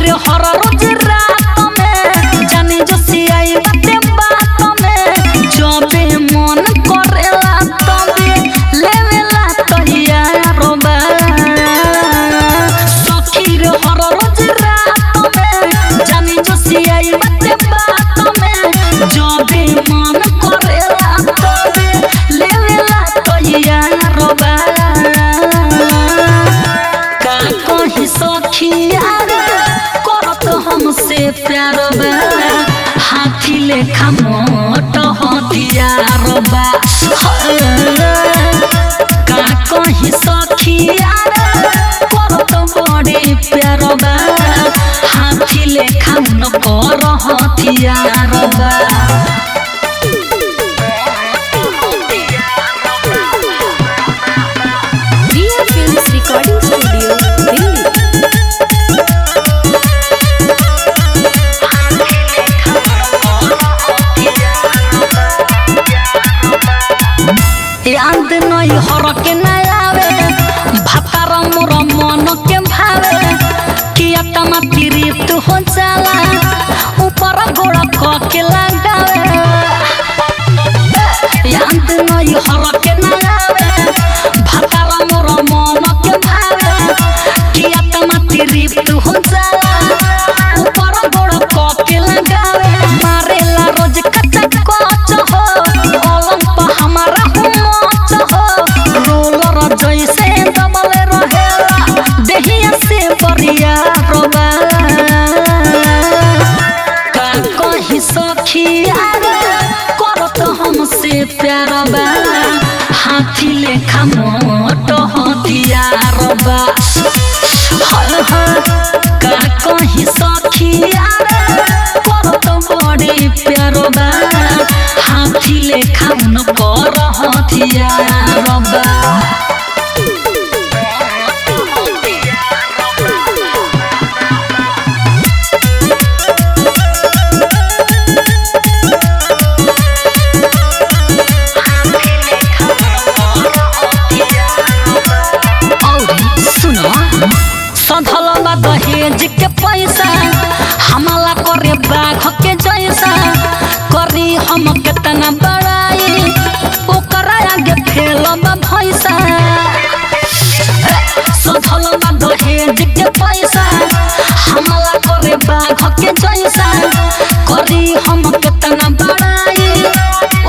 सखीर हर रोज रात में जाने जो सियाई बाते बात में जबे मन करेला तबे लेवेला तैयार बा सखीर हर रोज रात में जाने जो सियाई बाते बात में जबे मन करेला तबे लेवेला तैयार बा का कहि सखिया करत हमसे प्यार बा हाथी लेखा मोट हथियार बा का कहि सखिया करत बड़े प्यार बा हाथी लेखा उनकर हथियार बा रिया फिल्म्स रिकॉर्डिंग स्टूडियो दिल्ली। याद नहीं हर के न आवे भातार मोर मन के भावे किया तमा तिरित हो जाला ऊपर गोड़ा क के लगावे याद नहीं हर के न आवे भातार मोर मन के भावे किया तमा तिरित हो जाला ऊपर गोड़ा क के लगावे मारेला रोज कच्चा कच हो अलम पर हमारा जैसे दबल रहेला देहिया से बरिया रोबा का कहि सखिया करत हमसे प्यार बा हाथी लेखा मोट हथियार बा का कहि सखिया करत बड़े प्यार बा हाथी लेखा उनकर हथियार बा सधल दहेज के पैसा हमला करे बाघ के जैसा करी हम कितना बड़ाई ओकरा आगे फेलब भैसा सधल दहेज के पैसा हमला करे बाघ के जैसा करी हम कितना बड़ाई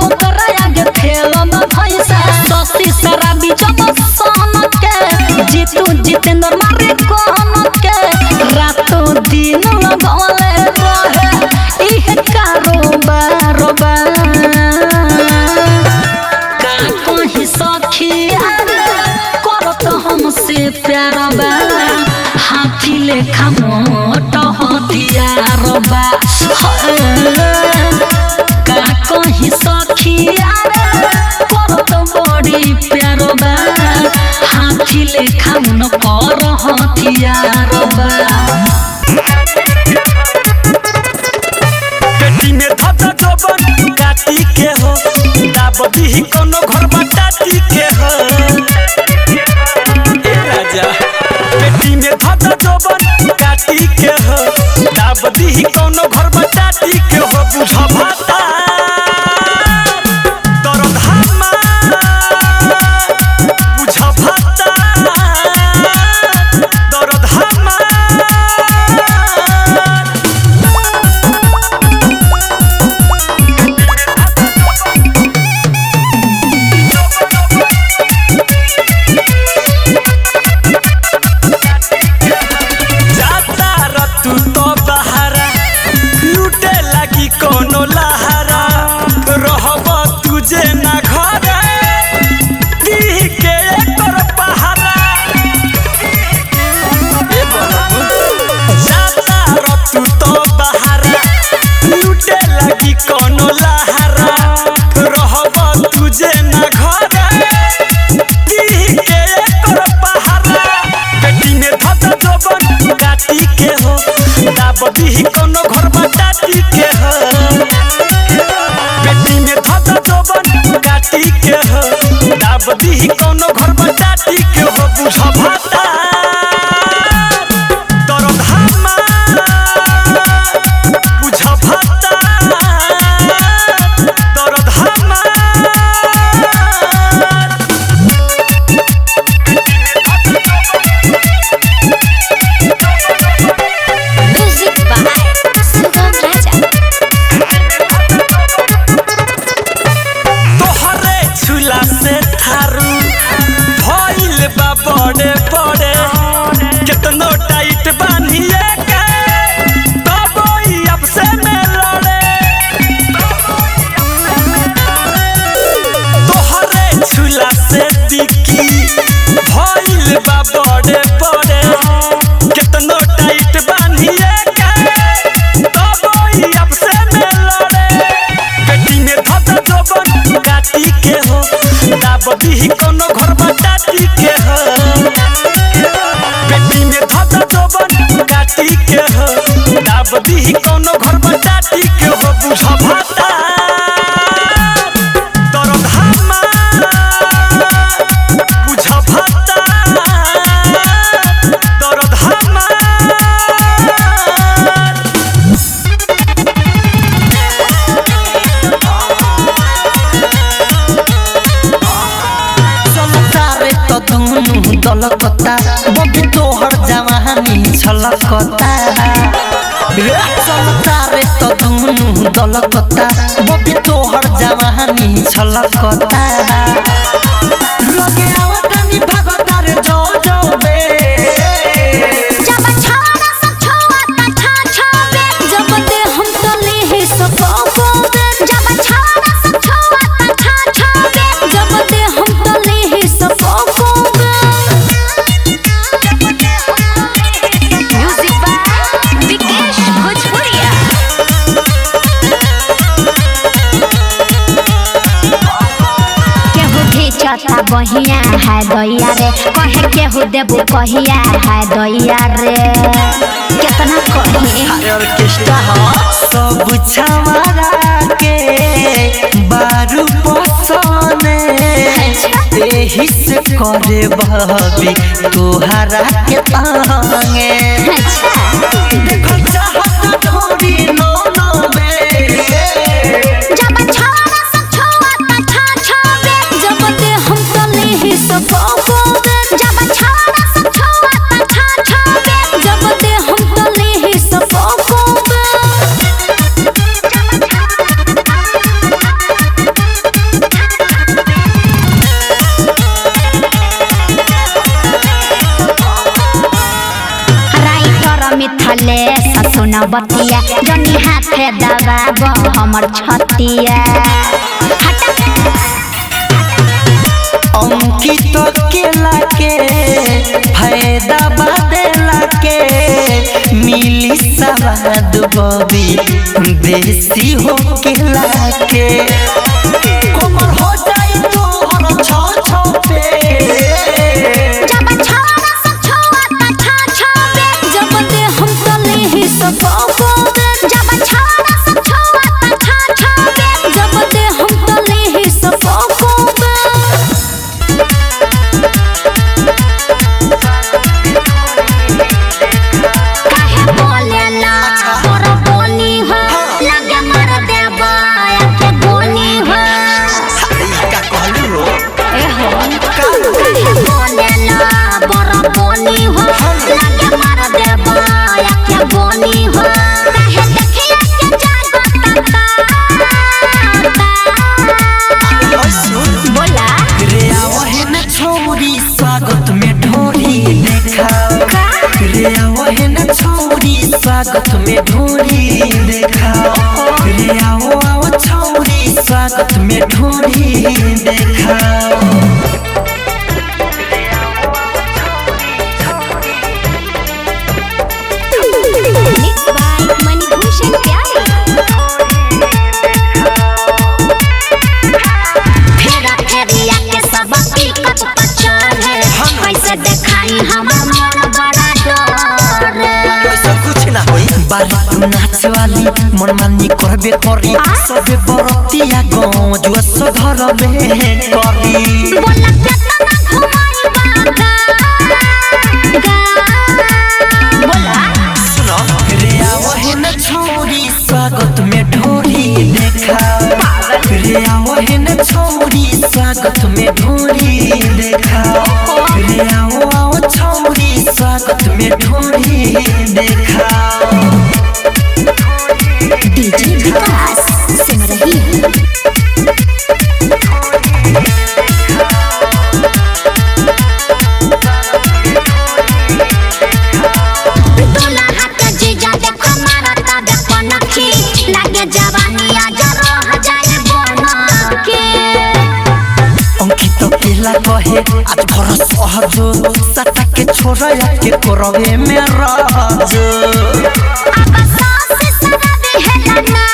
ओकरा आगे फेलब भैसा ससी शराबी जब सन के जीतू जितेंद्र मारे कौन के रातों दिन लगौले रहे इहे कारोबार बा का कहि सखिया करत हमसे प्यार बा हाथी लेखा मोट हथियार बा का कहि सखिया करत बड़ी प्यार बा हाथी लेखा उनकर हथियार बा पेटी में धधा जबन काटी के हो दाबदी ही कोनो घर बटाती के हो ए राजा पेटी में धधा जबन काटी के हो दाबदी ही कोनो घर बटाती के हो बुझा भाता दर्द हमार बुझा भाता दर्द हमार जाता रतु तो बहारा लूटे लगी कोनो लहारा छलकता रे चलता रे तो दुनु दलकता बबी तोहर जवानी छलकता लगे आवतनी भगता रे जो जो बे जब छाड़ा सब छुआता छा छाबे जब दे हम तले है सब पाबे जब छाड़ा सब छुआता छा छाबे जब दे हम तले है सब पाबे म्यूजिक बाय विकेश भोजपुरिया केहू भेजता बहिया है दैया रे कहे केहू देबू कहिया है दैया रे कितना कही ऑर्केस्ट्रा सब छवारा के बारू पसने तेही से करे बहबी तोहरा के तांगे देखो चाहत थोड़ी नो नो में जब छाड़ा सब छुआता छा छाबे जब दे हम तले ही सब पाबे जब छाड़ा सब छुआता छा छाबे जब दे हम तले ही सब पाबे राइटर मिथले ससुन बतिया जनी हाथे दबाब हमर छतिया अंकित केला के फायदा बदला के मिली सवाद बबी देसी हो केला के कमर हो जाई तो हर छौ छौ पे जब छाड़ा सब छुआता छा छाबे जब दे हम तले ही सब पाबे जब छाड़ा सब छुआता छा छाबे जब दे हम तले ही सब पाबे काहे बोलेला और बोली हो लगे मर देबा के गोली हो का कहलू ए हो काहे बोलेला और बोली हो लगे मर देबा के गोली हो काहे देखिया के जागता बोला रे आवहे न छोरी स्वागत में ढोरी देखा रे आवहे न छोरी स्वागत में ढोरी देखा रे आओ आओ छोरी स्वागत में ढोरी देखा मिक्स बाय मणिभूषण प्यारे फेरा फेरिया के सब टिकट पचर है कैसे देखाई हमर मन बड़ा डर ऐसा कुछ ना होई बारी तू नाच वाली मन मानी करबे करी सबे बरतिया गाँव जुआ सो घर में करी बोला केतना घुमाई बागा बोला सुनो रे आवहे न छोरी स्वागत में ढोरी देखा रे आवहे न छोरी स्वागत में ढोरी देखा रे आओ आओ छोरी स्वागत में ढोरी देखा डीजे विकास सिमरही दुल्हा के जीजा देखो मारता देखो नखी लागे जवानी आज रह जाए बना के अंकित केला कहे आज भर सहज सटा के छोरा के करवे में राज अब सास सराबी है ना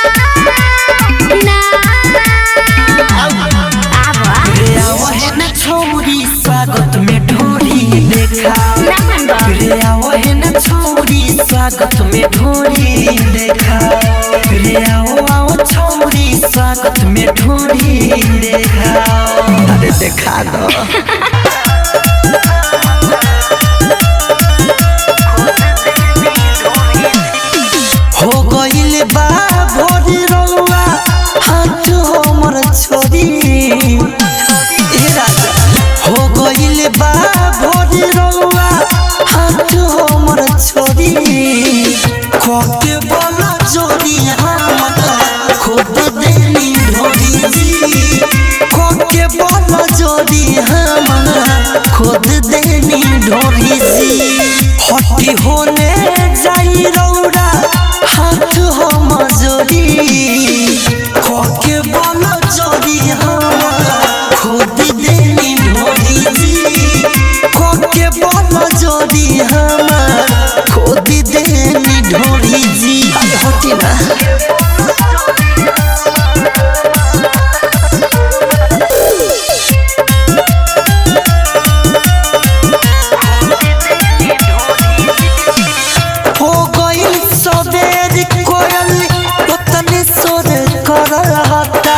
रे आवहे न छोरी स्वागत में ढोरी देखा रे आवहे न छोरी स्वागत में ढोरी देखा रे आओ आओ छोरी स्वागत में ढोरी देखा अरे देखा दो हो गइल बा भोरी रउआ हाथ हमर छोरी ए राजा हो गइल बा भोरी रउआ हाथ हमर छोरी खोके बोला जोड़ी हमारा खुद देनी ढोरी जी खोके बोला जोड़ी हमारा खुद देनी ढोरी जी हटी होने जाई रौड़ा हाथ हम जोड़ी खोके बोला जोड़ी हमारा खुद देनी ढोरी जी खोके बोला जोड़ी हमारा खुद देनी ढोरी जी हटी ना हो गई सबेर कोयल पतन सोर करहता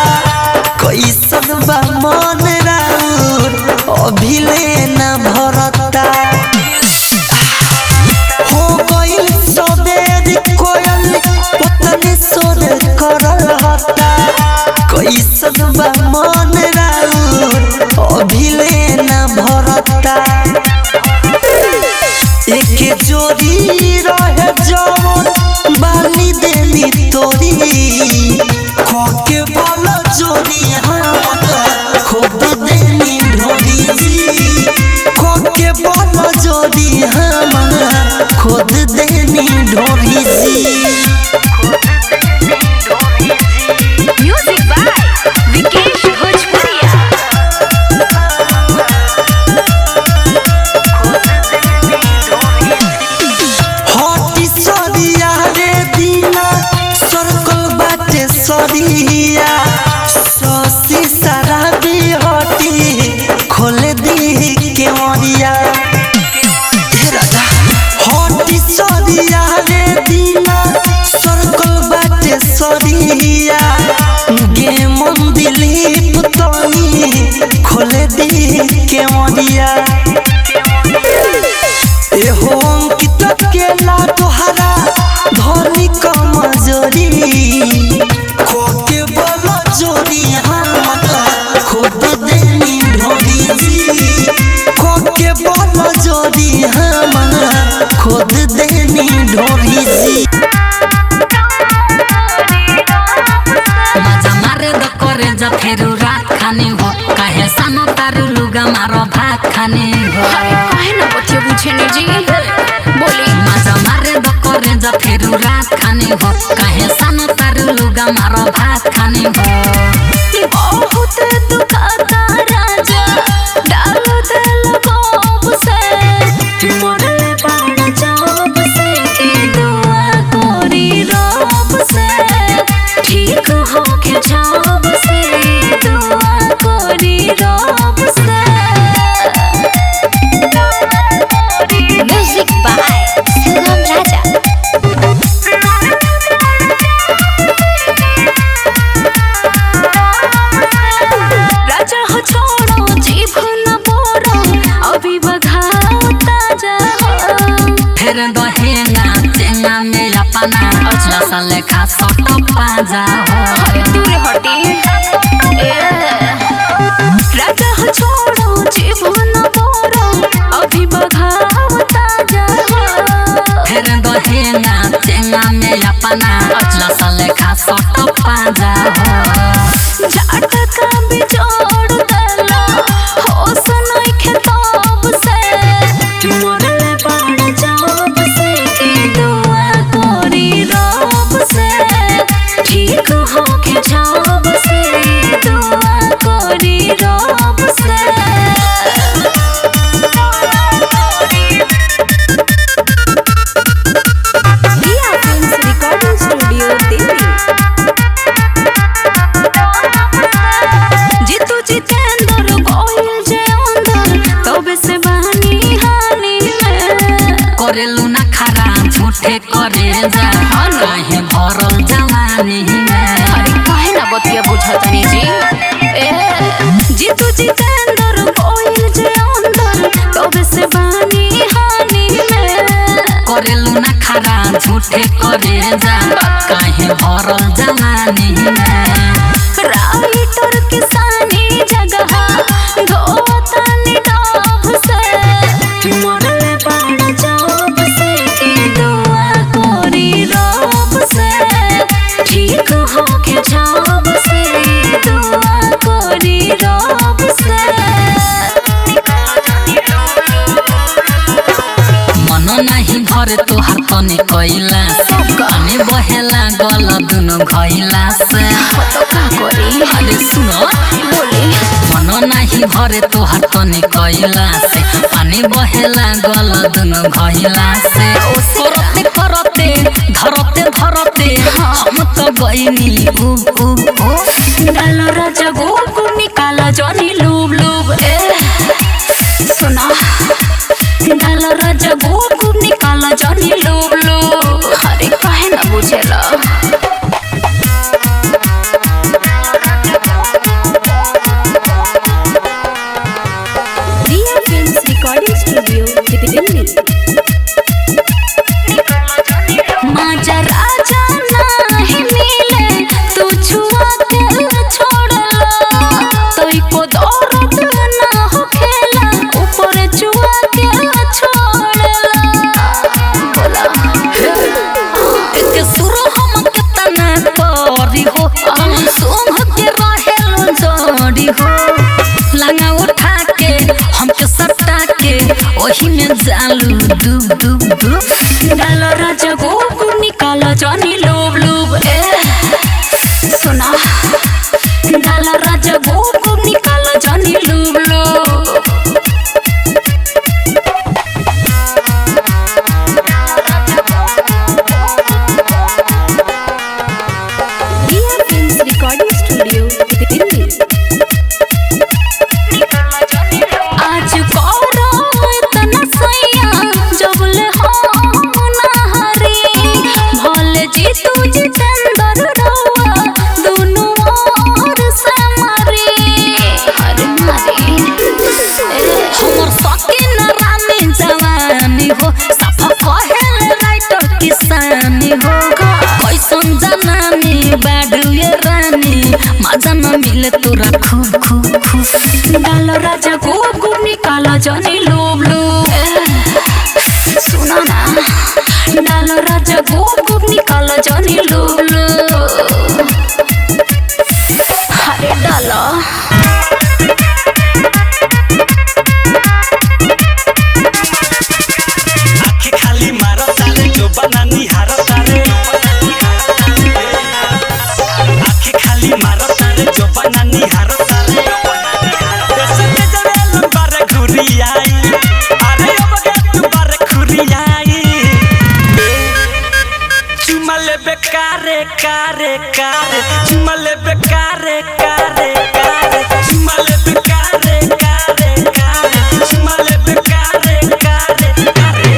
कैसन बा मन राउर अभिले न भरता हो गई सबेर कोयल पतन सोर करहता कैसन बा मन राउर अभिले न भरता एक जोड़ी रहे जवन बाली देली तोरी खोके बोला जोड़ी हमारा खुद देली ढोरी जी खोके बोला जोड़ी हमारा खुद देली ढोरी जी म्यूजिक बाय विकेश भोजपुरिया। हटी सरिया रे दीना सर्कल बाटे सरिया ससी सारा भी हटी खोले दी के मरिया राजा हटी सरिया रे दीना सर्कल बाटे सरिया गे मन दिलीप तनी खोले दी के मरिया एहो अंकित केला तोहरा धनी कमजोरी खोके बोला जोड़ी हमारा खुद देनी ढोरी जी खोके बोला जोड़ी हमारा खुद देनी ढोरी जी मजा मारे द करे जा फेरू रात खाने हो काहे सानो तारू लुगा मारो भात खाने हो काहे ना बच्चे बुझे नहीं जी बोली मजा मारे द करे जा फेरू रात खाने हो काहे सानो तारू लुगा मारो भात खाने हो बहुत दुखाता राजा डालो दिल बाब से मोरले पाड़ जाब से की दुआ कोरी रब से ठीक हो के जाब से दुआ कोरी रब से। म्यूजिक बाय सुगम राजा। राजा हो छोड़ो जीभ न बोरो अभी बघाओ ताजा फिर दहेना चेंगा में अपना लसल खा सट पाजा हो दूर हटी राजा हो छोड़ो जीभ न बोरो अभी बघाओ ताजा फिर दहेना चेंगा में अपना लसल खा सट पाजा हो झटका बिजोड़ देला होश नइखे तब से मोरले पड़ जाब से की दुआ कोरी रब से ठीक हो के जाब से दुआ कोरी रब से। Riya films recording studio Delhi. Jeetu Jitendra Gohil जे अंदर तब से बहानी हानि में करेलू ना खरा झूठे करे जा काहे भरल जवानी में अरे काहे ना बतिया बुझतनी जी जीतू जितेंद्र गोहिल जे अंदर तब से बहानी हानि में करेलू ना खरा झूठे करे जा काहे भरल जवानी में राइटर किसानी जगह धोतनी डाब से मोरले पड़ जाब से की दुआ भरे तोहार तनी कइला से पानी बहेला गल दुनो घइला से तो का करी अरे सुनो बोले मन नाही भरे तोहार तनी कइला से पानी बहेला गल दुनो घइला से करते करते धरते धरते हम तो गइनी डालो राजा गोकु निकाला जनी लूब लूब सुना डालो राजा गोकु निकाला जनी लूब लूब अरे काहे ना बुझेला रिया फिल्म्स रिकॉर्डिंग स्टूडियो दिल्ली माजा राजा नाही मिले तू छुआ के छोड़ला तोई को दर्द ना हो खेला ऊपर छुआ के छोड़ला बोला के सुर हम कितना करी हो सुंघ के रहेलो जोड़ी हो लंगा उठा के हमके सटा के ओही में जालू डूब डूब डूब डालो राजा गोकु निकालो जनी लूब लूब सुना डालो राजा गोकु निकालो जनी लूब लूब रिया फिल्म्स रिकॉर्डिंग स्टूडियो दिल्ली आज कौरो इतना सैया जबले हम नहरी भले जीतू जितेंद्र रउआ दोनों ओर से मारी अरे मारी हमर सकीन रानी जवानी हो सफा कहेले राइटर किसानी हो कैसन जनानी बाडू ये रानी मजा न मिले तोरा खूब खूब खूब डालो राजा गोकु निकालो जनी लूब लूब सुना ना डालो राजा गोकु निकालो जनी लूब लूब अरे डालो आँखें खाली मारो तारे जो बना निहारो तारे आँखें खाली मारो तारे जो बना निहारो तारे ऐसे में जरे लंबारे घुरियाई अरे अब गया तू बारे घुरियाई चुमा ले बेकारे कारे कारे चुमा ले बेकारे कारे कारे चुमा ले बेकारे कारे कारे चुमा ले बेकारे कारे कारे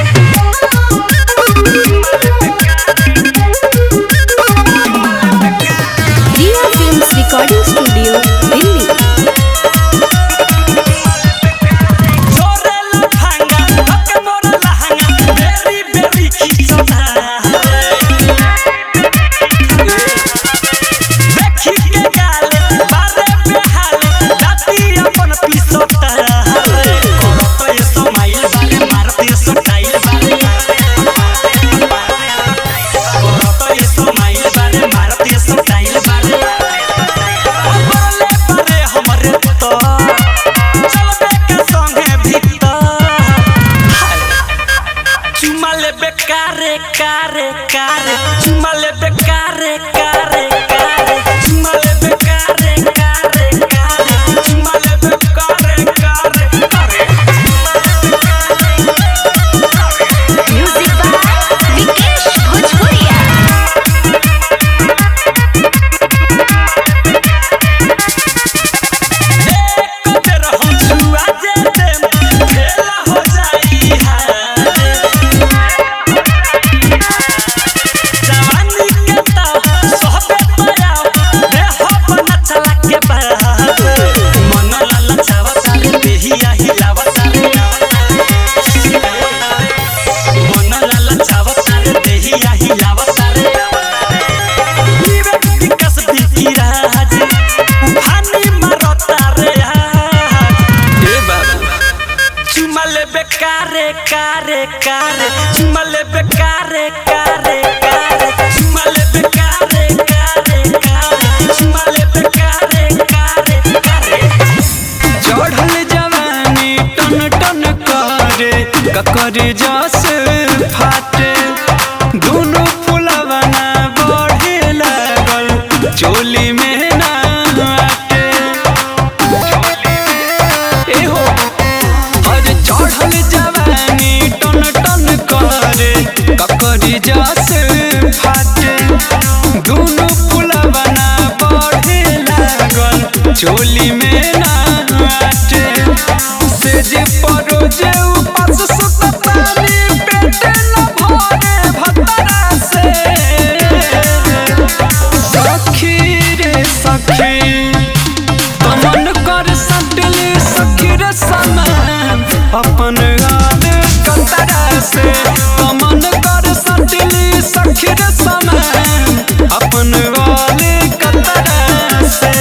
रिया फिल्म्स रिकॉर्डिंग स्टूडियो दिल्ली छोरे लफंगा हक मोर लहंगा बेरी बेरी खिचता देखी के गाले बारे बेहाले दाती अपन पिसता करत ये समाइल बारे मारत ये स्टाइल बारे करत ये समाइल बारे मारत ये स्टाइल बारे बोले बारे हमरे तो चलबे के संगे भीतर चुमा ले बेकारे कारे कारे चुमा ले बेकारे कारे कारे चुमा ले बेकारे कारे कारे चुमा ले बेकारे कारे कारे म्यूजिक बाय विकेश भोजपुरिया एक बेर हम छुआ जे देम खेला हो जाई हारे जवानी के ता सोहबे पराव देह बना चला के बाद मन लाल छावा सारे देहिया हिलावा सारे मन लाल छावा सारे देहिया हिलावा सारे विवेक विकास बिकी राज उफानी मारता रे ए बाबू चुमा ले बेकारे कारे कारे चुमा ले बेकारे कारे कारे चुमा ले बेकारे कारे कारे चुमा ले बेकारे कारे कारे चढ़ल जवानी टन टन करे ककर जस फाटे गगरी जस फाटे दोनों फुलवा ना बढ़े लागल चोली में ना आटे सेज परोजे उपास सुततानी पेटे न भरे भतरा से सखी रे सखी तमन कर सटली सखी रे समान अपन गाल कतरा से तमन कर सटली सखी रे समान अपन गाल कतरा से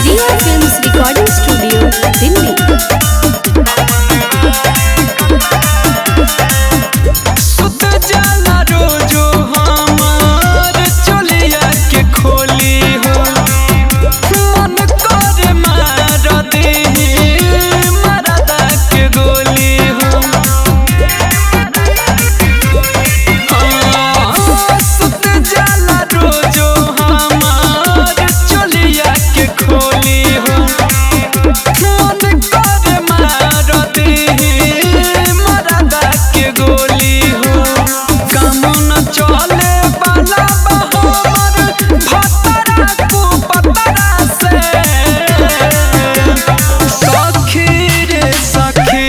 Zia Films Recording Studio, Delhi. सुत जाला रोजो हमार चोलिया के खोली हो मन करे मार देही मरदा के गोली हो सुत जाला रोजो हमार चोलिया के खोली हो मन करे मार देही मरदा के गोली हो काम न चले वाला बहमर भतरा को पतरा से सखी रे सखी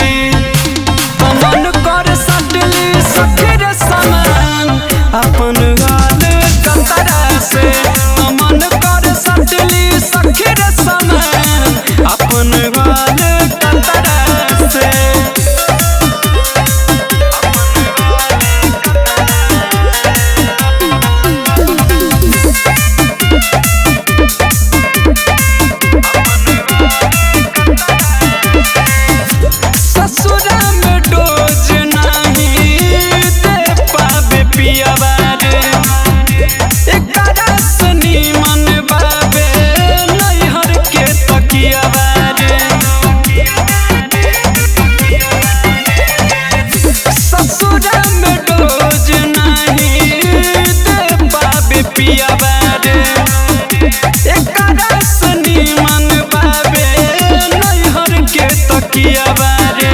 तमन कर सटली सखी रे समान अपन गाल कतरा से तमन कर सटली सखी रे समान अपन गाल कतरा से ससुरा में डोज नहीं दे पावे पियावा रे एकरा से नीमन बाबे नैहर के तकियावा रे ससुरा में डोज नहीं दे पावे पियावा रे एकरा से नीमन बाबे नैहर के तकियावा रे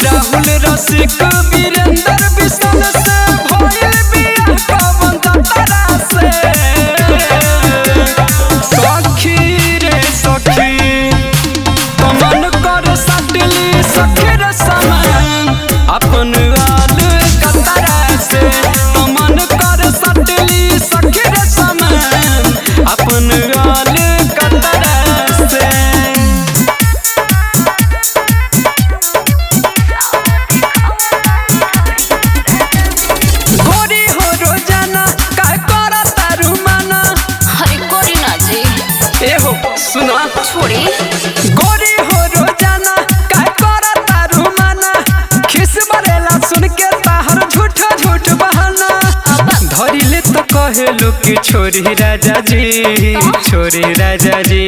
राहुल रसिक वीरेंद्र विशाल से भइल बियाह कवन ततरा से सखी रे सखी तमन कर सटली सखी रे समान अपन गाल कतरा से तमन कर सटली सखी रे समान अपन गाल कतरा से गोरी हो रोजाना काय करा तारू माना अरे कोरी ना जी, ए हो सुना छोड़ी। गोरी हो रोजाना काय करा तारू माना खिस बरेला सुन के ताहर झूठ झूठ बहाना धरी ले तो कहेलू कि छोरी राजा जी छोरी राजा जी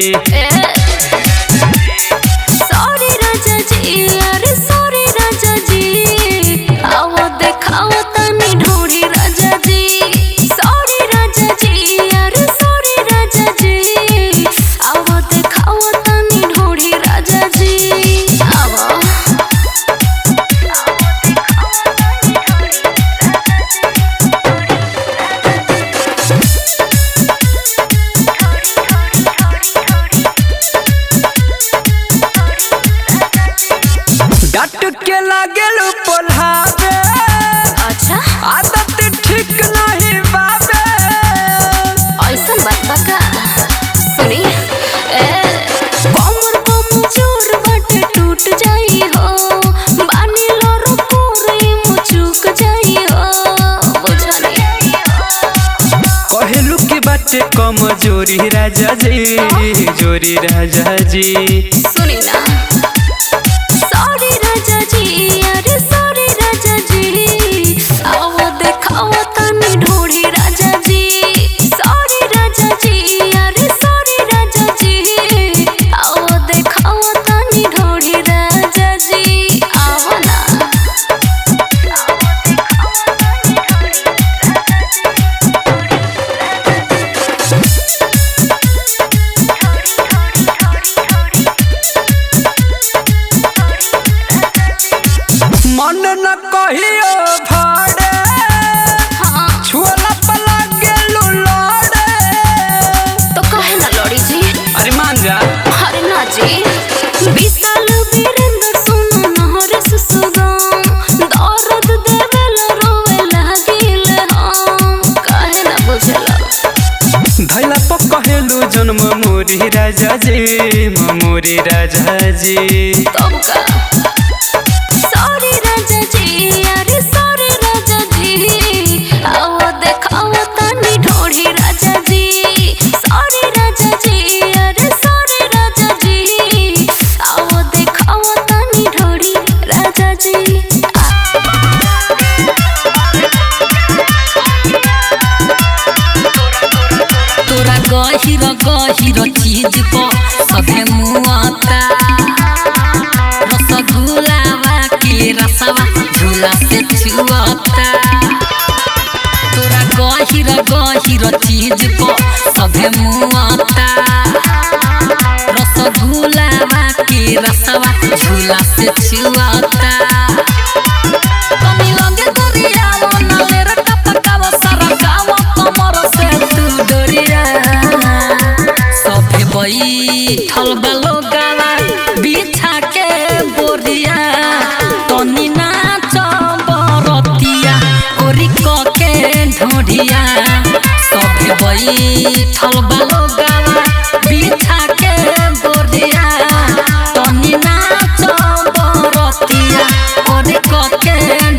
सॉरी राजा जी, अरे सॉरी राजा जी, आओ देखाओ तनी ढूंढी राजा जी। सॉरी राजा जी, अरे सॉरी राजा जी, आओ देखाओ तनी ढूंढी राजा जी। आओ डट के लागेलू पोल्हावे अच्छा, आदत ठीक नहीं बाबे ऐसन बात बा का? सुनी, कमर कमजोर बाटे टूट जाई हो, बानी लोरो कोरी मुचुक जाई हो, बुझनी। कहेलू की बाटे कमजोरी राजा जी जोरी राजा जी सुनी ना, सॉरी राजा जी, अरे सॉरी राजा जी, आओ देखाओ तनी ढूंढी राजा जी। सॉरी राजा जी, अरे सॉरी राजा जी, आओ देखाओ तनी ढूंढी राजा जी। आओ ना कहियो भाड़े छुअला पर लागेलू लड़े। तो कहे ना लड़ी जी। अरे मान जा। अरे ना जी। विशाल वीरेंद्र सुनो नहरे सुसुगम दर्द देवेल रोवे लागिल हम कहे ना बुझला। धैला पर कहेलू जन्म मोरी राजा जी मोरी राजा जी। तब का सॉरी राजा जी अरे सॉरी राजा जी आओ देखाओ तनी ढोड़ी राजा जी। सॉरी राजा जी अरे सॉरी राजा जी आओ देखाओ तनी ढोड़ी राजा जी। तोरा गहिर गहिर चीज को सभे मुआता रसगुल्लावा के रसवा झूला से छुआता। तोरा गहिर गहिर चीज को सभे मुआता रसगुल्लावा के रसवा झूला से छुआता। कमी लगे दरिया नाले रटा पकावा सारा गाँव कमर से तू डोरिया। सभे बैठल बालो गावा बिछा के बोरिया तनी नाच बरतिया ओरी क के ढोढ़िया। सभे बैठल बालो गावा बिछा के बोरिया तनी नाच बरतिया ओरी क के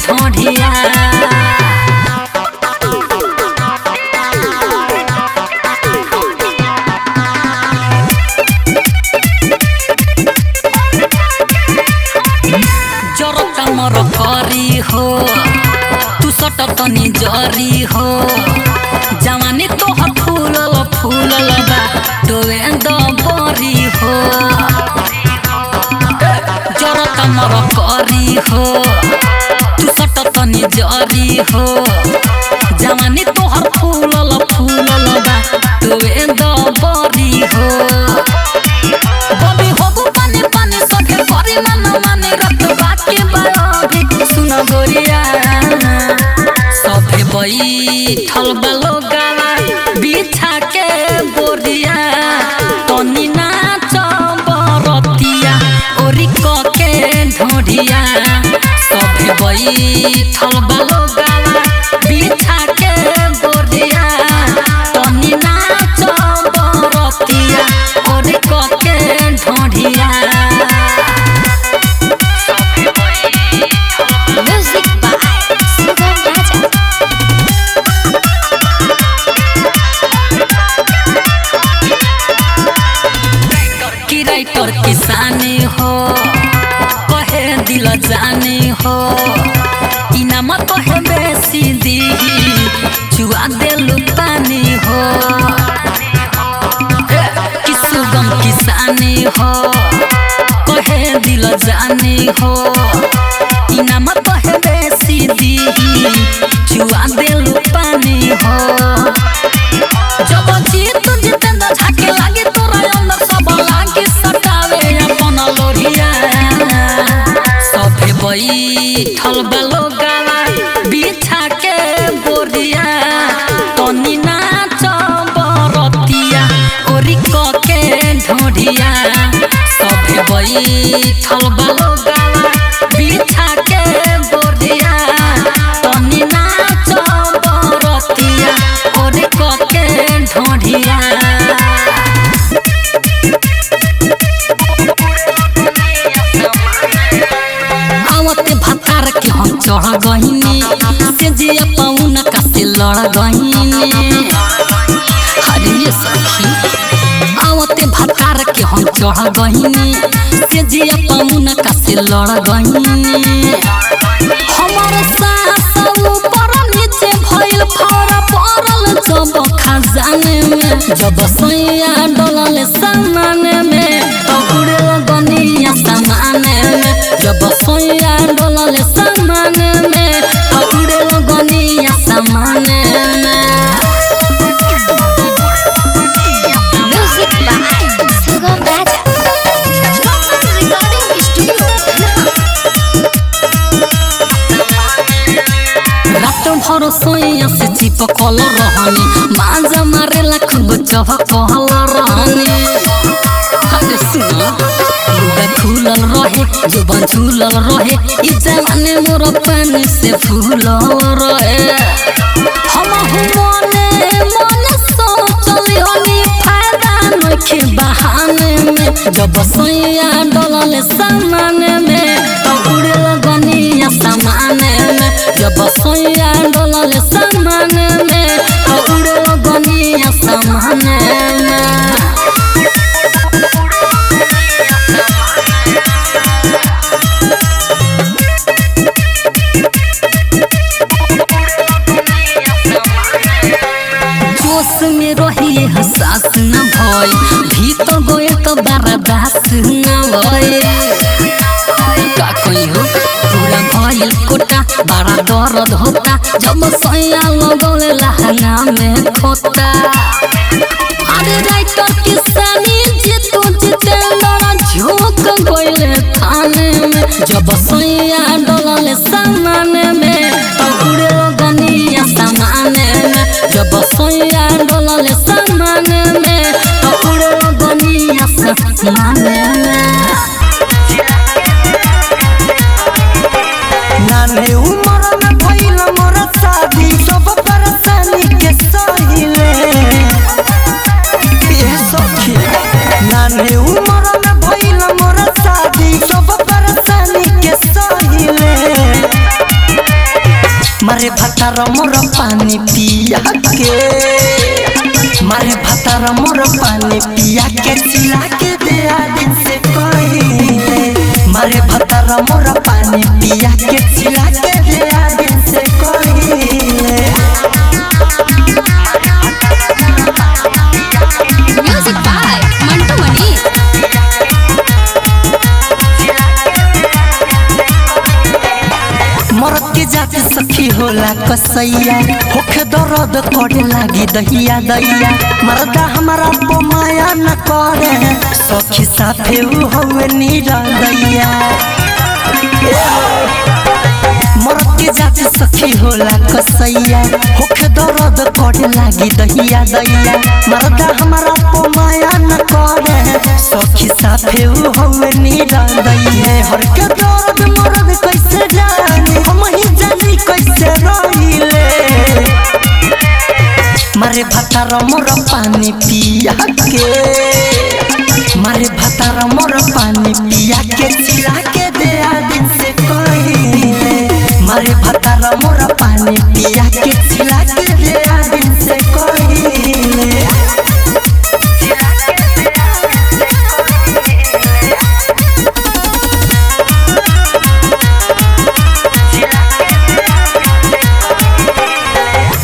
ढोढ़िया। जरो कमर करी हो तू सट तनी जरी हो जवानी तोहर फूलल फूलल बा तोए दबरी हो। जरो कमर करी हो तू सट तनी जरी हो जवानी तोहर फूलल फूलल बा तोए दबरी हो। बबी होबू पानी पानी सभे करी मन माने रत बाकी बायोगी सुन गोरिया। सभे बैठल बालो गावा बिछा के बोरिया तनी नाच बरतिया ओरी क के ढोढ़िया। सभे बैठल बालो गावा बिछा के बोरिया तनी नाच बरतिया ओरी क के ढोढ़िया। म्यूजिक बाय सुगम राजा। की राइटर किसानी हो कहे दिल जानी हो इनाम कहे बेसी दीही चुआ देलु पानी हो। कि सुगम किसानी हो कहे दिल जानी हो इनाम कहे बेसी दीही चुआ देलु पानी हो। जब जीत जितेंद्र झाके लागे तोरा अंदर सब लागे सटावे अपन लोरिया। सभे बैठल बालो गावा बिछा के बोरिया तनी नाच बरतिया ओरी क के ढोढ़िया। सभे बैठल बालो गावा बिछा के बोरिया तनी नाच बरतिया ओरी क के ढोढ़िया। आवते भतार के हम चढ़ गहिनी से जिया पौन का से लड़ गहिनी। अरे सखी आवते भतार के हम चढ़ गहिनी से जिया पौन का से लड़ गहिनी। हमर सास ऊपर नीचे भइल फौरा पड़ल जब खजाने में जब सैया डलल सामाने में तो उड़े लगनिया सामाने में। जब सैया डलल सामाने में तो उड़े लगनिया सामाने में। Music by Sugam Raja. Recording studio. तोर सोइया से चिपकल रहनी मांजा मारेला खूब चहकल रहनी अरे सुना लुगा खुलल रहे जुबान झूलल रहे इ जवानी मोर पानी से फूलल रहे हम मने मने सोचली होनी फायदा नइखे बहाने में जब सोइया डलल सामने में तो उड़े लगनिया सामने में जब सोइया डलल सामने में तो उड़े लगनिया सामने में में रहिए हसास न भय भीतर गए तो बर्दास न भय का कोई हो पूरा भइल कोटा बड़ा दर्द होता जब सैया लगौले लहंगा में खोता अरे राइटर किसानी जीतू जितेंद्र झोंक गइले थाने में जब सैया डलले सामने में तो उड़े लगनिया सामने में जब सैया डलले सामने में तो उड़े लगनिया सामने में नाने उमर में भइल मोर शादी सब परेशानी के सहिले ये सखी नाने उमर में भइल मोर शादी सब परेशानी के सहिले मारे भतार मोर पानी पिया के मारे भतार मोर पानी पिया के चिल्ला के दे दिन से कहिले मारे भतार मोर पानी पिया के चिल्ला के दे दिन से कहिले म्यूजिक बाय मंटू मनी मरद के जात सखी होला कसैया होखे दर्द करे लागी दहिया दैया मरदा हमारा को माया न करे सखी साथे उ हवे नीरा दैया मरद के जात सखी होला कसैया होखे दर्द करे लागी दहिया दैया मरदा हमारा को माया न करे सखी साथे उ हवे नीरा दैया हर के दर्द मरद कैसे जाने हम ही जानी कैसे रहिले मारे भतार मोर पानी पिया के मारे भतार मोर पानी पिया के चिल्ला के दे दिन से कहिले मारे भतार मोर पानी पिया के चिल्ला के दे दिन से कहिले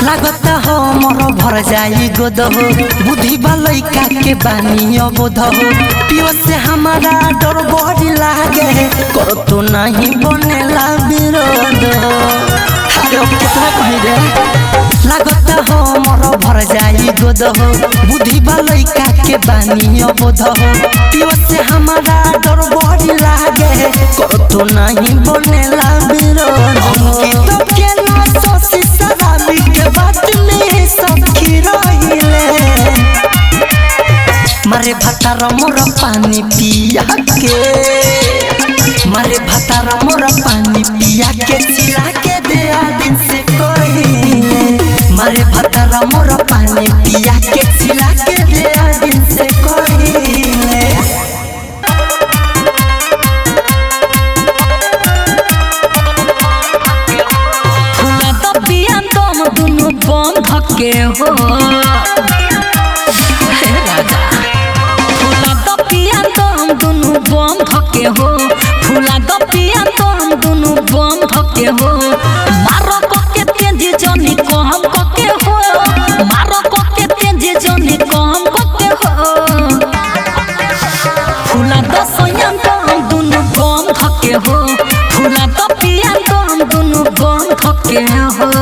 लागत हो मोर भर जाई गोद हो बुद्धि लइका के बानी अबोध हो पियो से हमारा डर बड़ी लागे कर तो नहीं बनेला विरोध अरे कितना कही रे लागत हो मोर भर जाई गोद हो बुद्धि लइका के बानी अबोध हो पियो से हमारा डर बड़ी लागे कर तो नहीं बनेला विरोध तो के ना सोसी सदामी के बात में सखी रहिले मारे भतार मोर पानी पिया के मारे भतार मोर पानी पिया के चिल्ला के दे दिन से कहिले मारे भतार मोर पानी पिया के चिल्ला के दे दिन से कहिले के हो हे राजा फूला द पिया तो हम दुनु बम धके हो फूला द पिया तो हम दुनु बम धके हो मारो के तेजी जनी को हम के हो मारो के तेजी जनी को हम के हो फूला द सोया तो हम दुनु बम धके हो फूला द पिया तो हम दुनु बम धके हो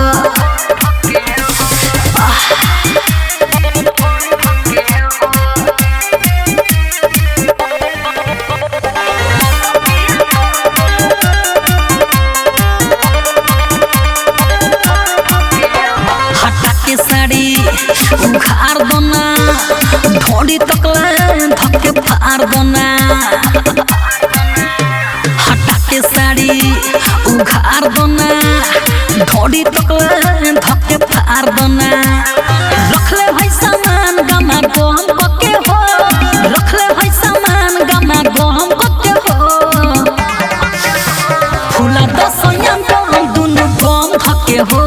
थके हो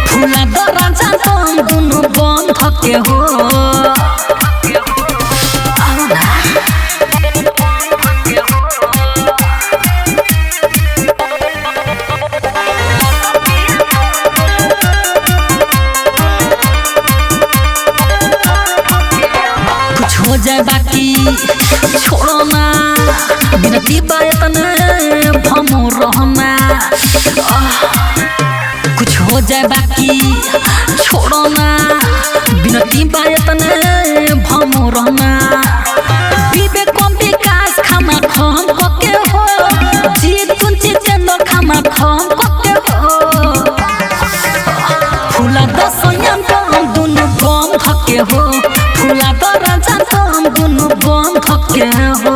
फूला दरजा तुम दुनु बम थके हो कुछ हो जाए बाकी छोड़ो ना बिनती बायतन भमो रहना कुछ हो जाए बाकी छोड़ो ना बिनती बायतन भमो रहना विवेक विकास खामा खम कके हो जीत कुंची चंदो खामा खम कके हो फूला दसयन तुम दुनु बम थके हो फूला दरजा तुम दुनु बम थके हो